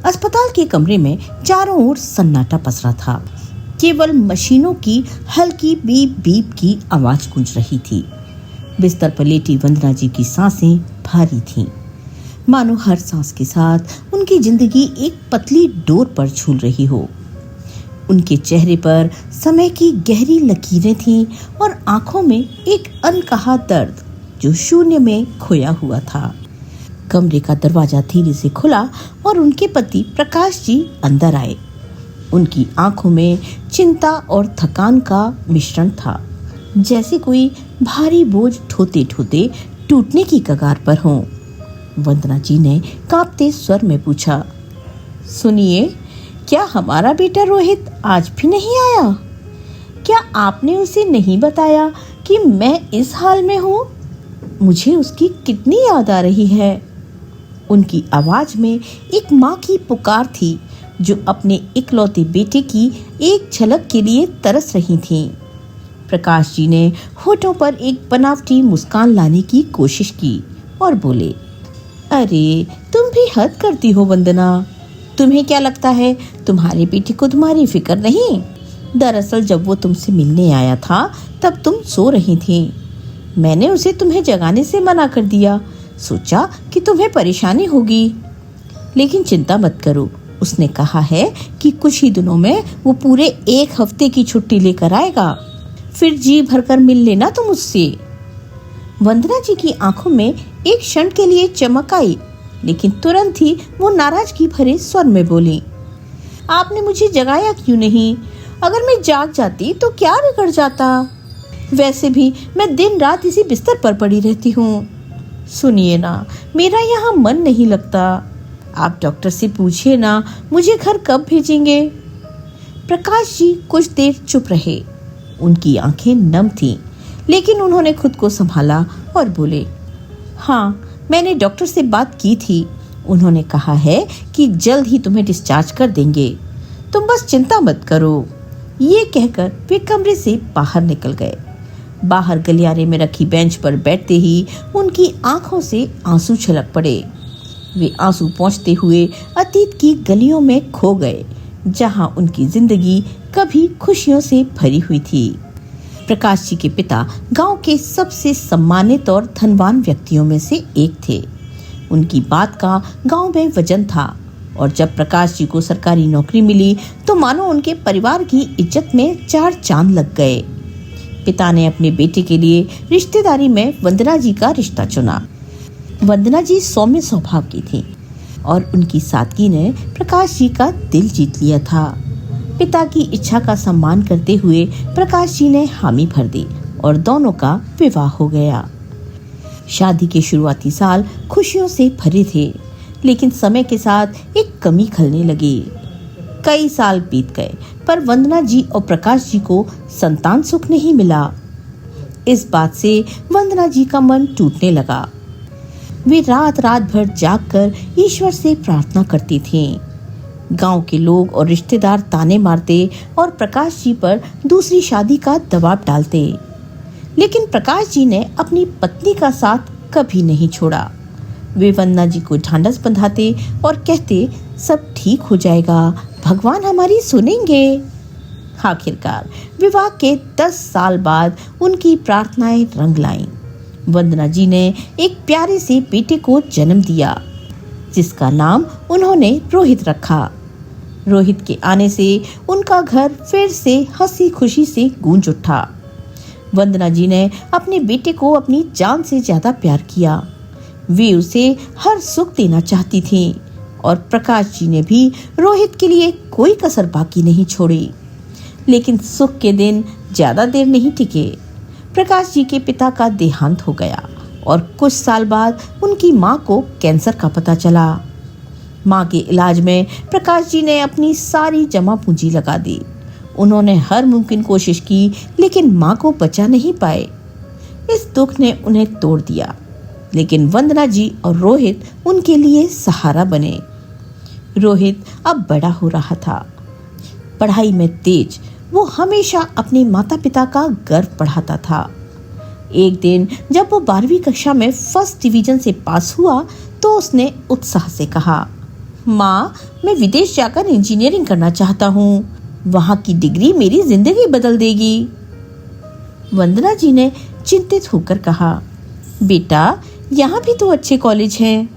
अस्पताल के कमरे में चारों ओर सन्नाटा पसरा था। केवल मशीनों की हल्की बीप बीप की आवाज गूंज रही थी। बिस्तर पर लेटी वंदना जी की सांसें भारी थीं, मानो हर सांस के साथ उनकी जिंदगी एक पतली डोर पर झूल रही हो। उनके चेहरे पर समय की गहरी लकीरें थीं और आंखों में एक अनकहा दर्द जो शून्य में खोया हुआ था। कमरे का दरवाजा धीरे से खुला और उनके पति प्रकाश जी अंदर आए। उनकी आंखों में चिंता और थकान का मिश्रण था, जैसे कोई भारी बोझ ढोते ढोते टूटने की कगार पर हो। वंदना जी ने कांपते स्वर में पूछा, सुनिए, क्या हमारा बेटा रोहित आज भी नहीं आया? क्या आपने उसे नहीं बताया कि मैं इस हाल में हूँ? मुझे उसकी कितनी याद आ रही है। उनकी आवाज में एक माँ की पुकार थी जो अपने इकलौते बेटे की एक झलक के लिए तरस रही थी। प्रकाश जी ने होठों पर एक बनावटी मुस्कान लाने की कोशिश की और बोले, अरे तुम भी हद करती हो वंदना। तुम्हें क्या लगता है तुम्हारे बेटे को तुम्हारी फिक्र नहीं? दरअसल जब वो तुमसे मिलने आया था तब तुम सो रही थी। मैंने उसे तुम्हें जगाने से मना कर दिया, सोचा कि तुम्हें परेशानी होगी। लेकिन चिंता मत करो, उसने कहा है कि कुछ ही दिनों में वो पूरे 1 हफ्ते की छुट्टी लेकर आएगा। फिर जी भरकर मिल लेना तुम उससे। वंदना जी की आंखों में एक क्षण के लिए चमक आई, लेकिन तुरंत ही वो नाराजगी भरे स्वर में बोली, आपने मुझे जगाया क्यों नहीं? अगर मैं जाग जाती तो क्या बिगड़ जाता? वैसे भी मैं दिन रात इसी बिस्तर पर पड़ी रहती हूँ। सुनिए ना, मेरा यहाँ मन नहीं लगता। आप डॉक्टर से पूछिए ना मुझे घर कब भेजेंगे। प्रकाश जी कुछ देर चुप रहे। उनकी आंखें नम थीं, लेकिन उन्होंने खुद को संभाला और बोले, हाँ, मैंने डॉक्टर से बात की थी। उन्होंने कहा है कि जल्द ही तुम्हें डिस्चार्ज कर देंगे। तुम बस चिंता मत करो। ये कहकर वे कमरे से बाहर निकल गए। बाहर गलियारे में रखी बेंच पर बैठते ही उनकी आंखों से आंसू छलक पड़े। वे आंसू पोंछते हुए अतीत की गलियों में खो गए, जहां उनकी जिंदगी कभी खुशियों से भरी हुई थी। प्रकाश जी के पिता गांव के सबसे सम्मानित और धनवान व्यक्तियों में से एक थे। उनकी बात का गांव में वजन था और जब प्रकाश जी को सरकारी नौकरी मिली तो मानो उनके परिवार की इज्जत में 4 चांद लग गए। पिता ने अपने बेटे के लिए रिश्तेदारी में वंदना जी का रिश्ता चुना। वंदना जी सौम्य स्वभाव की थी और उनकी सादगी ने प्रकाश जी का दिल जीत लिया था। पिता की इच्छा का सम्मान करते हुए प्रकाश जी ने हामी भर दी और दोनों का विवाह हो गया। शादी के शुरुआती साल खुशियों से भरे थे, लेकिन समय के साथ एक कमी खलने लगी। कई साल बीत गए पर वंदना जी और प्रकाश जी को संतान सुख नहीं मिला। इस बात से वंदना जी का मन टूटने लगा। वे रात रात भर जागकर ईश्वर से प्रार्थना करती थीं। गांव के लोग और रिश्तेदार ताने मारते और प्रकाश जी पर दूसरी शादी का दबाव डालते, लेकिन प्रकाश जी ने अपनी पत्नी का साथ कभी नहीं छोड़ा। वे वंदना जी को ढांढस बंधाते और कहते, सब ठीक हो जाएगा, भगवान हमारी सुनेंगे। आखिरकार विवाह के 10 साल बाद उनकी प्रार्थनाएं रंग लाईं। वंदना जी ने एक प्यारे से बेटे को जन्म दिया, जिसका नाम उन्होंने रोहित रखा। रोहित के आने से उनका घर फिर से हंसी खुशी से गूंज उठा। वंदना जी ने अपने बेटे को अपनी जान से ज्यादा प्यार किया। वे उसे हर सुख देना चाहती थीं और प्रकाश जी ने भी रोहित के लिए कोई कसर बाकी नहीं छोड़ी। लेकिन सुख के दिन ज्यादा देर नहीं टिके। प्रकाश जी के पिता का देहांत हो गया और कुछ साल बाद उनकी मां को कैंसर का पता चला। मां के इलाज में प्रकाश जी ने अपनी सारी जमा पूंजी लगा दी। उन्होंने हर मुमकिन कोशिश की, लेकिन मां को बचा नहीं पाए। इस दुख ने उन्हें तोड़ दिया, लेकिन वंदना जी और रोहित उनके लिए सहारा बने। रोहित अब बड़ा हो रहा था। पढ़ाई में तेज, वो हमेशा अपने माता पिता का गर्व बढ़ाता था। एक दिन जब वो 12वीं कक्षा में फर्स्ट डिवीजन से पास हुआ तो उसने उत्साह से कहा, माँ, मैं विदेश जाकर इंजीनियरिंग करना चाहता हूँ। वहाँ की डिग्री मेरी जिंदगी बदल देगी। वंदना जी ने चिंतित होकर कहा, बेटा, यहाँ भी तो अच्छे कॉलेज हैं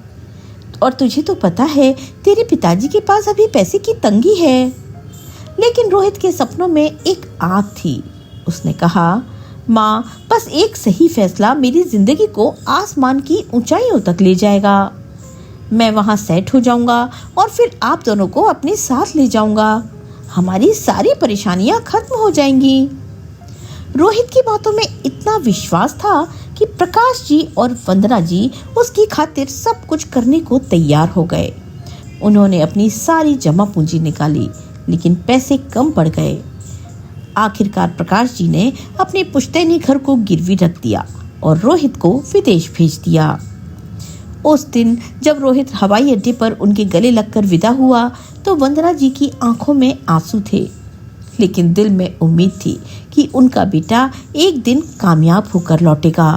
और तुझे तो पता है तेरे पिताजी के पास अभी पैसे की तंगी है। लेकिन रोहित के सपनों में एक आग थी। उसने कहा, माँ, बस एक सही फैसला मेरी जिंदगी को आसमान की ऊंचाइयों तक ले जाएगा। मैं वहाँ सेट हो जाऊंगा और फिर आप दोनों को अपने साथ ले जाऊंगा। हमारी सारी परेशानियां खत्म हो जाएंगी। रोहित की बातों में इतना विश्वास था कि प्रकाश जी और वंदना जी उसकी खातिर सब कुछ करने को तैयार हो गए। उन्होंने अपनी सारी जमा पूंजी निकाली, लेकिन पैसे कम पड़ गए। आखिरकार प्रकाश जी ने अपने पुश्तैनी घर को गिरवी रख दिया और रोहित को विदेश भेज दिया। उस दिन जब रोहित हवाई अड्डे पर उनके गले लगकर विदा हुआ तो वंदना जी की आंखों में आंसू थे, लेकिन दिल में उम्मीद थी कि उनका बेटा एक दिन कामयाब होकर लौटेगा।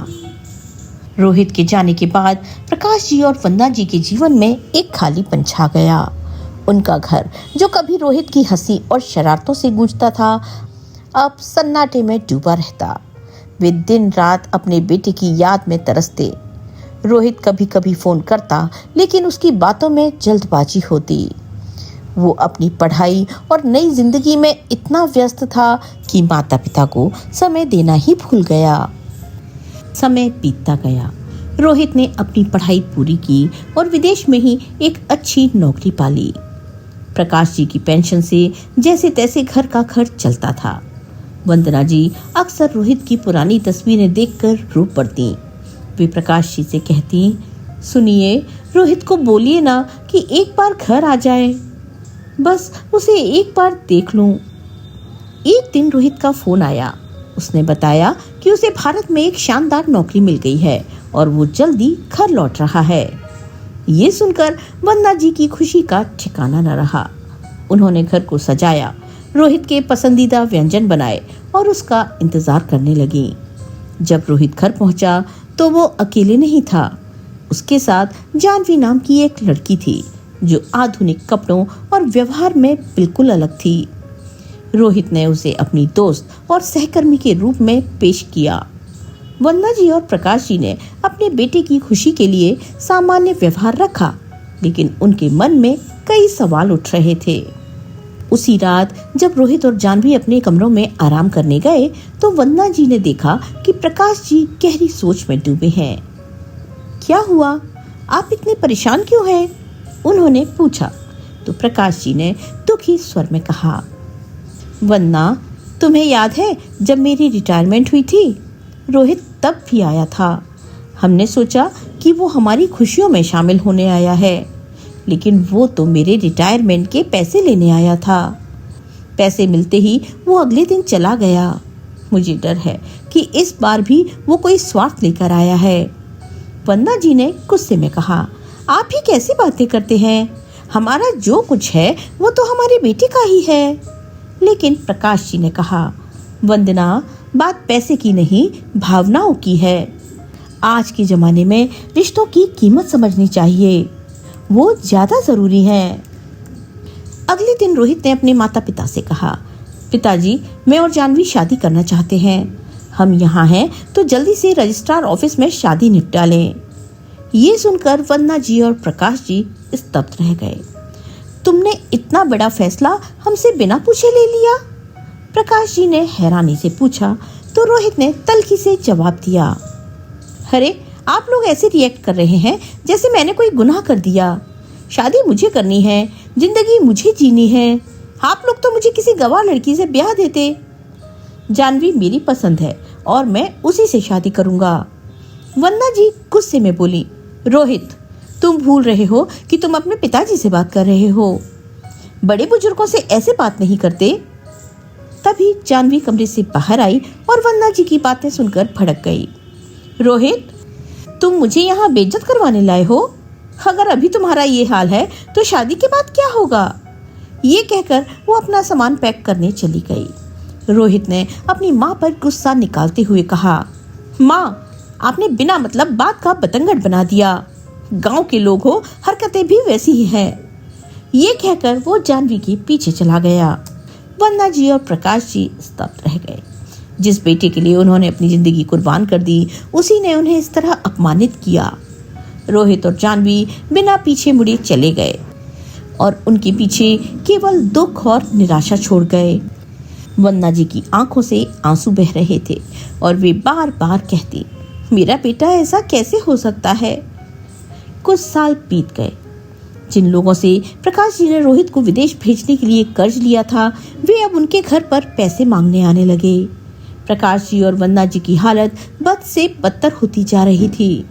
रोहित के जाने के बाद प्रकाश जी और वंदना जी के जीवन में एक खालीपन छा गया। उनका घर, जो कभी रोहित की हंसी और शरारतों से गूंजता था, अब सन्नाटे में डूबा रहता। वे दिन रात अपने बेटे की याद में तरसते। रोहित कभी कभी फोन करता, लेकिन उसकी बातों में जल्दबाजी होती। वो अपनी पढ़ाई और नई जिंदगी में इतना व्यस्त था कि माता पिता को समय देना ही भूल गया। समय बीतता गया। रोहित ने अपनी पढ़ाई पूरी की और विदेश में ही एक अच्छी नौकरी पाली। प्रकाश जी की पेंशन से जैसे तैसे घर का खर्च चलता था। वंदना जी अक्सर रोहित की पुरानी तस्वीरें देखकर रो पड़ती। वे प्रकाश जी से कहती, सुनिए, रोहित को बोलिए ना कि एक बार घर आ जाए, बस उसे एक बार देख लूं। एक दिन रोहित का फोन आया। उसने बताया कि उसे भारत में एक शानदार नौकरी मिल गई है और वो जल्दी घर लौट रहा है। ये सुनकर वंदना जी की खुशी का ठिकाना न रहा। उन्होंने घर को सजाया, रोहित के पसंदीदा व्यंजन बनाए और उसका इंतजार करने लगी। जब रोहित घर पहुंचा तो वो अकेले नहीं था। उसके साथ जानवी नाम की एक लड़की थी, जो आधुनिक कपड़ों और व्यवहार में बिल्कुल अलग थी। रोहित ने उसे अपनी दोस्त और सहकर्मी के रूप में पेश किया। वंदना जी और प्रकाश जी ने अपने बेटे की खुशी के लिए सामान्य व्यवहार रखा, लेकिन उनके मन में कई सवाल उठ रहे थे। उसी रात जब रोहित और जानवी अपने कमरों में आराम करने गए तो वंदना जी ने देखा कि प्रकाश जी गहरी सोच में डूबे हैं। क्या हुआ? आप इतने परेशान क्यों हैं? उन्होंने पूछा तो प्रकाश जी ने दुखी स्वर में कहा, वंदना, तुम्हें याद है जब मेरी रिटायरमेंट हुई थी? रोहित तब भी आया था। हमने सोचा कि वो हमारी खुशियों में शामिल होने आया है, लेकिन वो तो मेरे रिटायरमेंट के पैसे लेने आया था। पैसे मिलते ही वो अगले दिन चला गया। मुझे डर है कि इस बार भी वो कोई स्वार्थ लेकर आया है। वंदना जी ने गुस्से में कहा, आप ही कैसी बातें करते हैं? हमारा जो कुछ है वो तो हमारे बेटे का ही है। लेकिन प्रकाश जी ने कहा, वंदना, बात पैसे की नहीं, भावनाओं की है। आज के जमाने में रिश्तों की कीमत समझनी चाहिए, वो ज्यादा जरूरी है। अगले दिन रोहित ने अपने माता पिता से कहा, पिताजी, मैं और जानवी शादी करना चाहते हैं। हम यहाँ हैं तो जल्दी से रजिस्ट्रार ऑफिस में शादी निपटा लें। ये सुनकर वंदना जी और प्रकाश जी स्तब्ध रह गए। तुमने इतना बड़ा फैसला हमसे बिना पूछे ले लिया? प्रकाश जी ने हैरानी से पूछा तो रोहित ने तल्खी से जवाब दिया, अरे आप लोग ऐसे रिएक्ट कर रहे हैं जैसे मैंने कोई गुनाह कर दिया। शादी मुझे करनी है, जिंदगी मुझे जीनी है। आप लोग तो मुझे किसी गवाह लड़की से ब्याह देते। जानवी मेरी पसंद है और मैं उसी से शादी करूंगा। वंदना जी गुस्से में बोली, रोहित, तुम भूल रहे हो कि तुम अपने पिताजी से बात कर रहे हो। बड़े बुजुर्गों से ऐसे बात नहीं करते। तभी जानवी कमरे से बाहर आई और वंदना जी की बातें सुनकर भड़क गई। रोहित, तुम मुझे यहाँ बेइज्जत करवाने लाए हो? अगर अभी तुम्हारा ये हाल है तो शादी के बाद क्या होगा? ये कहकर वो अपना सामान पैक करने चली गई। रोहित ने अपनी माँ पर गुस्सा निकालते हुए कहा, माँ, आपने बिना मतलब बात का बतंगड़ बना दिया। गांव के लोग हो, हरकतें भी वैसी ही हैं। ये कहकर वो जाह्नवी के पीछे चला गया। वंदना जी और प्रकाश जी स्तब्ध रह गए। जिस बेटे के लिए उन्होंने अपनी जिंदगी कुर्बान कर दी, उसी ने उन्हें इस तरह अपमानित किया। रोहित और जाह्नवी बिना पीछे मुड़े चले गए और उनके पीछे केवल दुख और निराशा छोड़ गए। वंदना जी की आंखों से आंसू बह रहे थे और वे बार बार कहती, मेरा बेटा ऐसा कैसे हो सकता है। कुछ साल बीत गए। जिन लोगों से प्रकाश जी ने रोहित को विदेश भेजने के लिए कर्ज लिया था, वे अब उनके घर पर पैसे मांगने आने लगे। प्रकाश जी और वंदना जी की हालत बद से बदतर होती जा रही थी।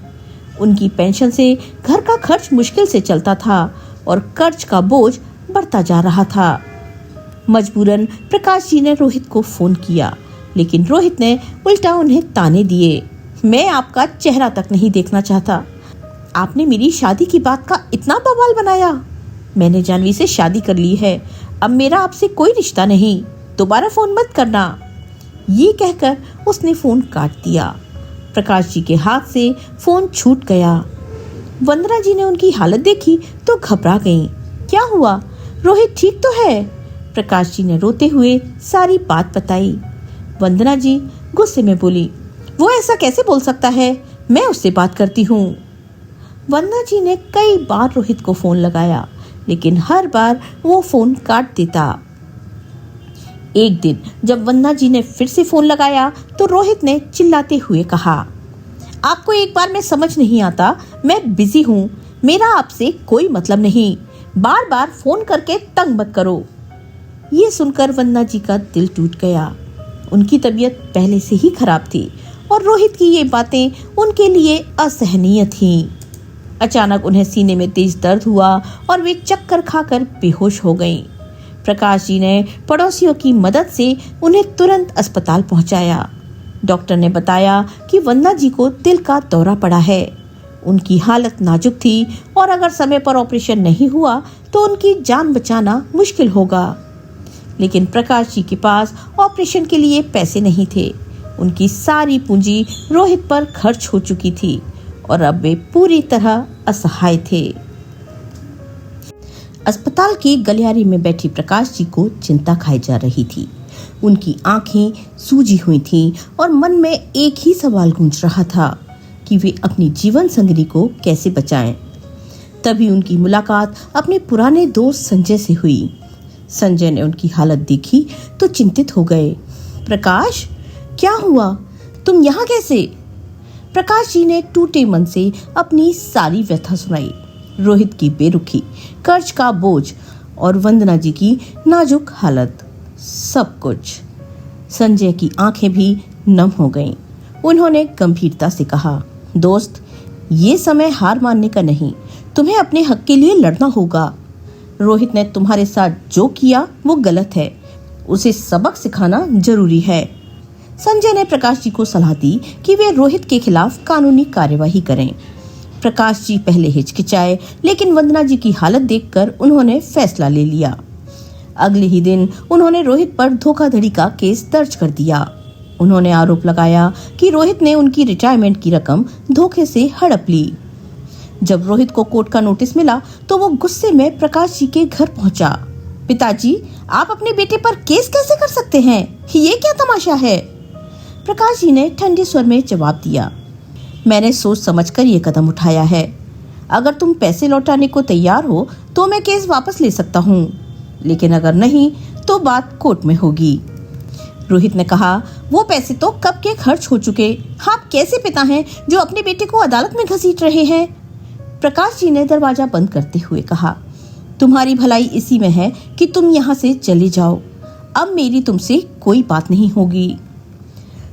उनकी पेंशन से घर का खर्च मुश्किल से चलता था और कर्ज का बोझ बढ़ता जा रहा था। मजबूरन प्रकाश जी ने रोहित को फोन किया, लेकिन रोहित ने उल्टा उन्हें ताने दिए। मैं आपका चेहरा तक नहीं देखना चाहता। आपने मेरी शादी की बात का इतना बवाल बनाया। मैंने जाह्नवी से शादी कर ली है, अब मेरा आपसे कोई रिश्ता नहीं, दोबारा फोन मत करना। ये कहकर उसने फोन काट दिया। प्रकाश जी के हाथ से फोन छूट गया। वंदना जी ने उनकी हालत देखी तो घबरा गईं। क्या हुआ, रोहित ठीक तो है? प्रकाश जी ने रोते हुए सारी बात बताई। वंदना जी गुस्से में बोली, वो ऐसा कैसे बोल सकता है, मैं उससे बात करती हूँ। वंदना जी ने कई बार रोहित को फोन लगाया, लेकिन हर बार वो फोन काट देता। एक दिन जब वंदना जी ने फिर से फोन लगाया तो रोहित ने चिल्लाते हुए कहा, आपको एक बार में समझ नहीं आता, मैं बिजी हूँ, मेरा आपसे कोई मतलब नहीं, बार बार फोन करके तंग मत करो। ये सुनकर वंदना जी का दिल टूट गया। उनकी तबीयत पहले से ही खराब थी और रोहित की ये बातें उनके लिए असहनीय थीं। अचानक उन्हें सीने में तेज दर्द हुआ और वे चक्कर खाकर बेहोश हो गईं। प्रकाश जी ने पड़ोसियों की मदद से उन्हें तुरंत अस्पताल पहुंचाया। डॉक्टर ने बताया कि वंदना जी को दिल का दौरा पड़ा है। उनकी हालत नाजुक थी और अगर समय पर ऑपरेशन नहीं हुआ तो उनकी जान बचाना मुश्किल होगा। लेकिन प्रकाश जी के पास ऑपरेशन के लिए पैसे नहीं थे। उनकी सारी पूंजी रोहित पर खर्च हो चुकी थी और अब वे पूरी तरह असहाय थे। अस्पताल की गलियारे में बैठी प्रकाश जी को चिंता खाई जा रही थी। उनकी आंखें सूजी हुई थीं और मन में एक ही सवाल गूंज रहा था कि वे अपनी जीवन संगिनी को कैसे बचाएं। तभी उनकी मुलाकात अपने पुराने दोस्त संजय से हुई। संजय ने उनकी हालत देखी तो चिंतित हो गए। प्रकाश, क्या हुआ, तुम यहाँ कैसे? प्रकाश जी ने टूटे मन से अपनी सारी व्यथा सुनाई। रोहित की बेरुखी, कर्ज का बोझ और वंदना जी की नाजुक हालत, सब कुछ। संजय की आंखें भी नम हो गईं। उन्होंने गंभीरता से कहा, दोस्त, ये समय हार मानने का नहीं, तुम्हें अपने हक के लिए लड़ना होगा। रोहित ने तुम्हारे साथ जो किया वो गलत है, उसे सबक सिखाना जरूरी है। संजय ने प्रकाश जी को सलाह दी कि वे रोहित के खिलाफ कानूनी कार्यवाही करें। प्रकाश जी पहले हिचकिचाए, लेकिन वंदना जी की हालत देखकर उन्होंने फैसला ले लिया। अगले ही दिन उन्होंने रोहित पर धोखाधड़ी का केस दर्ज कर दिया। उन्होंने आरोप लगाया कि रोहित ने उनकी रिटायरमेंट की रकम धोखे से हड़प ली। जब रोहित को कोर्ट का नोटिस मिला तो वो गुस्से में प्रकाश जी के घर पहुंचा। पिताजी, आप अपने बेटे पर केस कैसे कर सकते हैं? ये क्या तमाशा है? प्रकाश जी ने ठंडे स्वर में जवाब दिया, मैंने सोच समझकर ये कदम उठाया है। अगर तुम पैसे लौटाने को तैयार हो तो मैं केस वापस ले सकता हूँ, लेकिन अगर नहीं तो बात कोर्ट में होगी। रोहित ने कहा, वो पैसे तो कब के खर्च हो चुके, आप कैसे पिता हैं जो अपने बेटे को अदालत में घसीट रहे हैं? प्रकाश जी ने दरवाजा बंद करते हुए कहा, तुम्हारी भलाई इसी में है कि तुम यहाँ से चले जाओ, अब मेरी तुमसे कोई बात नहीं होगी।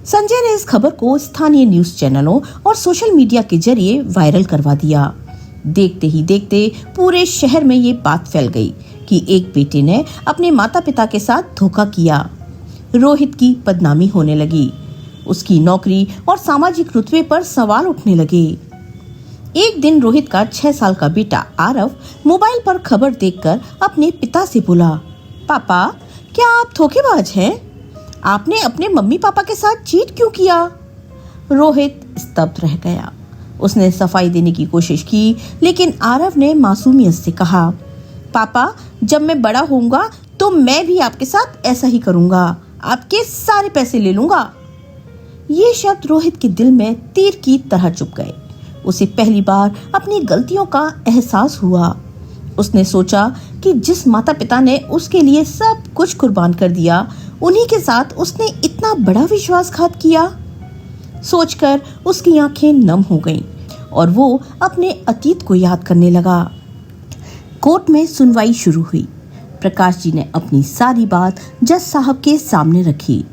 संजय ने इस खबर को स्थानीय न्यूज चैनलों और सोशल मीडिया के जरिए वायरल करवा दिया। देखते ही देखते पूरे शहर में ये बात फैल गई कि एक बेटे ने अपने माता पिता के साथ धोखा किया। रोहित की बदनामी होने लगी, उसकी नौकरी और सामाजिक रुतबे पर सवाल उठने लगे। एक दिन रोहित का 6 साल का बेटा आरव मोबाइल पर खबर देखकर अपने पिता से बोला, पापा, क्या आप धोखेबाज हैं? आपने अपने मम्मी पापा के साथ चीट क्यों किया? रोहित स्तब्ध रह गया। उसने सफाई देने की कोशिश की, लेकिन आरव ने मासूमियत से कहा, पापा, जब मैं बड़ा होऊंगा तो मैं भी आपके साथ ऐसा ही करूंगा, आपके सारे पैसे ले लूंगा। ये शब्द रोहित के दिल में तीर की तरह चुभ गए। उसे पहली बार अपनी गलतियों का एहसास हुआ। उसने सोचा कि जिस माता पिता ने उसके लिए सब कुछ कुर्बान कर दिया, उन्हीं के साथ उसने इतना बड़ा विश्वासघात किया। सोचकर उसकी आंखें नम हो गईं और वो अपने अतीत को याद करने लगा। कोर्ट में सुनवाई शुरू हुई। प्रकाश जी ने अपनी सारी बात जज साहब के सामने रखी।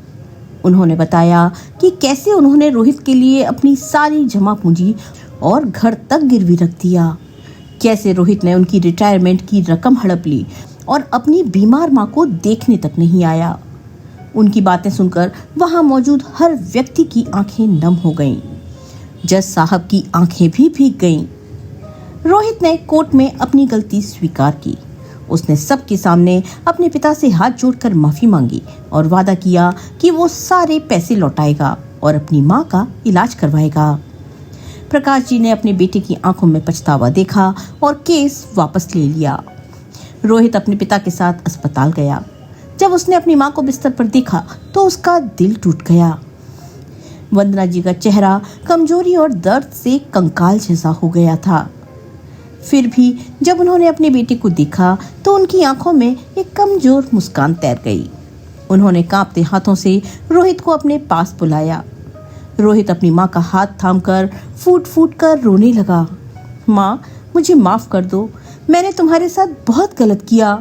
उन्होंने बताया कि कैसे उन्होंने रोहित के लिए अपनी सारी जमा पूंजी और घर तक गिरवी रख दिया, कैसे रोहित ने उनकी रिटायरमेंट की रकम हड़प ली और अपनी बीमार मां को देखने तक नहीं आया। उनकी बातें सुनकर वहां मौजूद हर व्यक्ति की आंखें नम हो गईं। जज साहब की आंखें भी भीग गईं। रोहित ने कोर्ट में अपनी गलती स्वीकार की। उसने सबके सामने अपने पिता से हाथ जोड़कर माफी मांगी और वादा किया कि वो सारे पैसे लौटाएगा और अपनी मां का इलाज करवाएगा। प्रकाश जी ने अपने बेटे की आंखों में पछतावा देखा और केस वापस ले लिया। रोहित अपने पिता के साथ अस्पताल गया। जब उसने अपनी मां को बिस्तर पर देखा तो उसका दिल टूट गया। वंदना जी का चेहरा कमजोरी और दर्द से कंकाल जैसा हो गया था। फिर भी जब उन्होंने अपने बेटे को देखा तो उनकी आंखों में एक कमजोर मुस्कान तैर गई। उन्होंने कांपते हाथों से रोहित को अपने पास बुलाया। रोहित अपनी मां का हाथ थामकर फूट फूट कर रोने लगा। मां, मुझे माफ कर दो, मैंने तुम्हारे साथ बहुत गलत किया।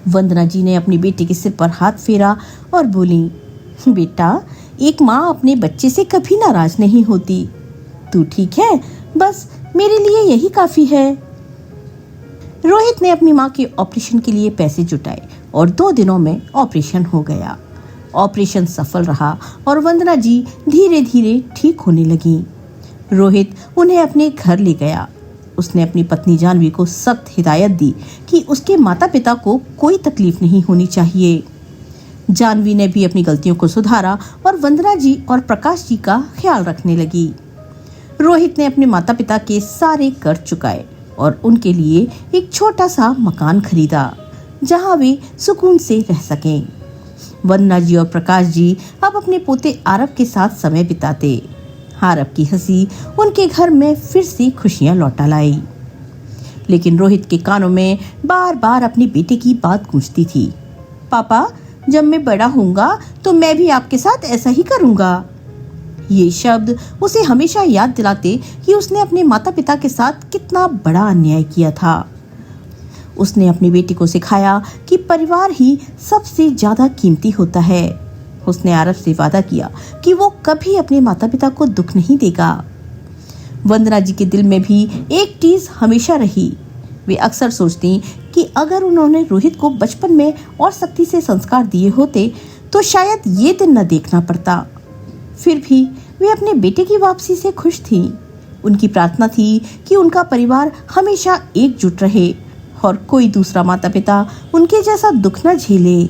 वंदना जी ने अपने बेटे के सिर पर हाथ फेरा और बोली, बेटा, एक मां अपने बच्चे से कभी नाराज नहीं होती। तू ठीक है? बस मेरे लिए यही काफी है। रोहित ने अपनी मां के ऑपरेशन के लिए पैसे जुटाए और 2 दिनों में ऑपरेशन हो गया। ऑपरेशन सफल रहा और वंदना जी धीरे धीरे ठीक होने लगी। रोहित उन्हें अपने घर ले गया। उसने अपनी पत्नी जानवी को सख्त हिदायत दी कि उसके माता पिता को कोई तकलीफ नहीं होनी चाहिए। जानवी ने भी अपनी गलतियों को सुधारा और वंदना जी और प्रकाश जी का ख्याल रखने लगी। रोहित ने अपने माता पिता के सारे कर्ज चुकाए और उनके लिए एक छोटा सा मकान खरीदा जहां वे सुकून से रह सकें। वंदना जी और प्रकाश जी अब अपने पोते आरव के साथ समय बिताते। आरव की हंसी उनके घर में फिर से खुशियां लौटा लाई। लेकिन रोहित के कानों में बार बार अपने बेटे की बात गूंजती थी, पापा, जब मैं बड़ा होऊंगा तो मैं भी आपके साथ ऐसा ही करूंगा। ये शब्द उसे हमेशा याद दिलाते कि उसने अपने माता पिता के साथ कितना बड़ा अन्याय किया था। उसने अपने बेटे को सिखाया कि परिवार ही सबसे ज्यादा कीमती होता है। उसने आरव से वादा किया कि वो कभी अपने माता पिता को दुख नहीं देगा। वंदना जी के दिल में भी एक चीज हमेशा रही। वे अक्सर सोचती कि अगर उन्होंने रोहित को बचपन में और सख्ती से संस्कार दिए होते तो शायद ये दिन न देखना पड़ता। फिर भी वे अपने बेटे की वापसी से खुश थीं। उनकी प्रार्थना थी कि उनका परिवार हमेशा एकजुट रहे और कोई दूसरा माता पिता उनके जैसा दुख न झेले।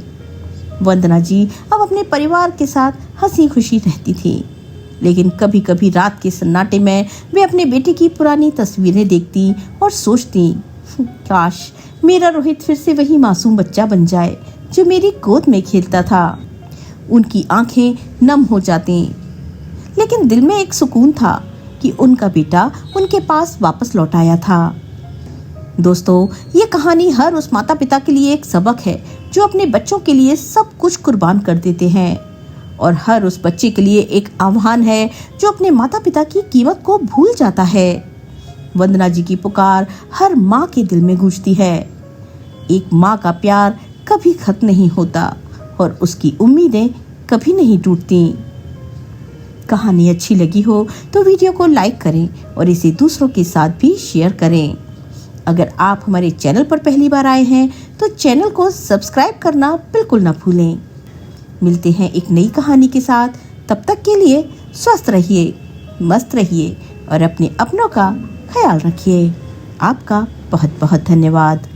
वंदना जी अब अपने परिवार के साथ हंसी खुशी रहती थी, लेकिन कभी कभी रात के सन्नाटे में वे अपने बेटे की पुरानी तस्वीरें देखती और सोचती, काश मेरा रोहित फिर से वही मासूम बच्चा बन जाए जो मेरी गोद में खेलता था। उनकी आंखें नम हो जाती, लेकिन दिल में एक सुकून था कि उनका बेटा उनके पास वापस लौट आया था। दोस्तों, ये कहानी हर उस माता पिता के लिए एक सबक है जो अपने बच्चों के लिए सब कुछ कुर्बान कर देते हैं, और हर उस बच्चे के लिए एक आह्वान है जो अपने माता पिता की कीमत को भूल जाता है। वंदना जी की पुकार हर माँ के दिल में गूंजती है। एक माँ का प्यार कभी खत्म नहीं होता और उसकी उम्मीदें कभी नहीं टूटती। कहानी अच्छी लगी हो तो वीडियो को लाइक करें और इसे दूसरों के साथ भी शेयर करें। अगर आप हमारे चैनल पर पहली बार आए हैं तो चैनल को सब्सक्राइब करना बिल्कुल ना भूलें। मिलते हैं एक नई कहानी के साथ। तब तक के लिए स्वस्थ रहिए, मस्त रहिए और अपने अपनों का ख्याल रखिए। आपका बहुत बहुत धन्यवाद।